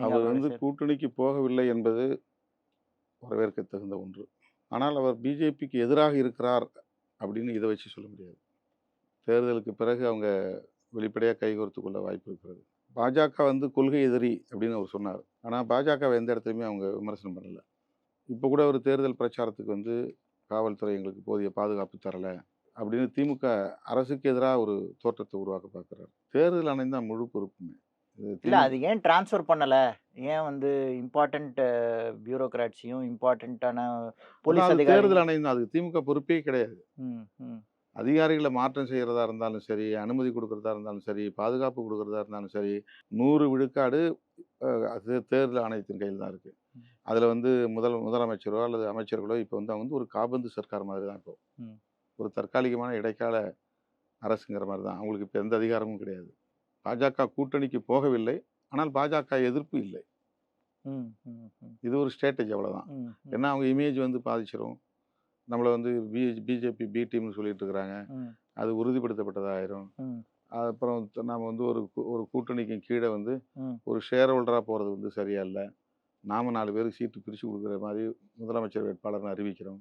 நீங்க அவர் அவரோட வந்து சேர் கூட்டணிக்கு போகவில்லை என்பது வரவேற்கத்தகுந்த ஒன்று. ஆனால் அவர் பிஜேபிக்கு எதிராக இருக்கிறார் அப்படின்னு இத வச்சு சொல்ல முடியாது. தேர்தலுக்கு பிறகு அவங்க வெளிப்படையா கைகோர்த்துக் கொள்ள வாய்ப்பு இருக்கிறது. பாஜக வந்து கொள்கை எதிரி அப்படின்னு அவர் சொன்னார். ஆனா பாஜகவ எந்த இடத்துலயுமே அவங்க விமர்சனம் பண்ணல. இப்ப கூட ஒரு தேர்தல் பிரச்சாரத்துக்கு வந்து காவல்துறை எங்களுக்கு போதிய பாதுகாப்பு தரல அப்படின்னு திமுக அரசுக்கு எதிரா ஒரு தோற்றத்த உருவாக்க பார்க்கிறார். தேர்தல் ஆணையம் தான் முழு பொறுப்புமே. இது இல்ல அது ஏன் ட்ரான்ஸ்ஃபர் பண்ணல? ஏன் வந்து இம்பார்ட்டன்ட் பியூரோகிராட்ஸையும், இம்பார்ட்டன்ட்டான அதான் போலீஸ் அது தேர்தல் அதிகாரியும் ஆணையம் தான். அதுக்கு திமுக பொறுப்பே கிடையாது. ம், ம், அதிகாரிகள மாற்றம் செய்யறதா இருந்தாலும் சரி, அனுமதி குடுக்கறதா இருந்தாலும் சரி, பாதுகாப்பு குடுக்கறதா இருந்தாலும் சரி, 100 விழுக்காடு அது தேர்தல் ஆணையத்தின் கையில தான் இருக்கு. ம், அதுல வந்து முதலமைச்சரோ அல்லது அமைச்சர்களோ இப்ப வந்து அவங்க வந்து ஒரு காபந்து சர்க்கார் மாதிரி தான் இப்போ. ம், ஒரு தற்காலிகமான இடைக்கால அரசுங்கிற மாரி தான். அவங்களுக்கு இப்ப எந்த அதிகாரமும் கிடையாது. பாஜக கூட்டணிக்கு போகவில்லை. ஆனால் பாஜக எதிர்ப்பு இல்லை. ம், ம், ம், இது ஒரு ஸ்ட்ராட்டஜி அவ்வளவுதான். ம், ம், ஏன்னா அவங்க இமேஜ் வந்து பாதிச்சிரும். நம்மள வந்து பிஜேபி பி டீம்னு சொல்லிட்டு இருக்கிறாங்க. ம், அது உறுதிப்படுத்தப்பட்டதாயிரும். ம், அப்புறம் நாம வந்து ஒரு கூட்டணிக்கு கீழ வந்து ம், ஒரு ஷேர் ஹோல்டரா போறது வந்து சரியா இல்ல. நாம 4 பேருக்கு சீட்டு பிரிச்சு குடுக்குற மாரி முதலமைச்சர் வேட்பாளர்ன்னு அறிவிக்கிறோம்.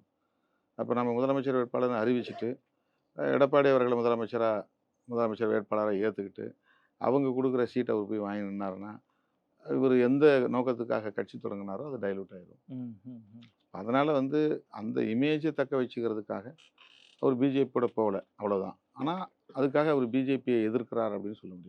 அப்ப நம்ம முதலமைச்சர் வேட்பாளர்ன்னு அறிவிச்சுட்டு, எடப்பாடி அவர்கள முதலமைச்சர் வேட்பாளரா ஏத்துக்கிட்டு, அவங்க குடுக்குற சீட்ட அவர் போய் வாங்கி நின்னாருன்னா, இவரு எந்த நோக்கத்துக்காக கட்சி தொடங்குனாரோ அது டைல்யூட் ஆயிரும். ம், ம், ம். அதனால வந்து அந்த இமேஜ தக்க வச்சுக்கிறதுக்காக அவர் பிஜேபியோட போகல. அவ்வளவுதான். ஆனா, அதுக்காக அவர் பிஜேபிய எதிர்க்கிறார் அப்படின்னு சொல்ல முடியாது.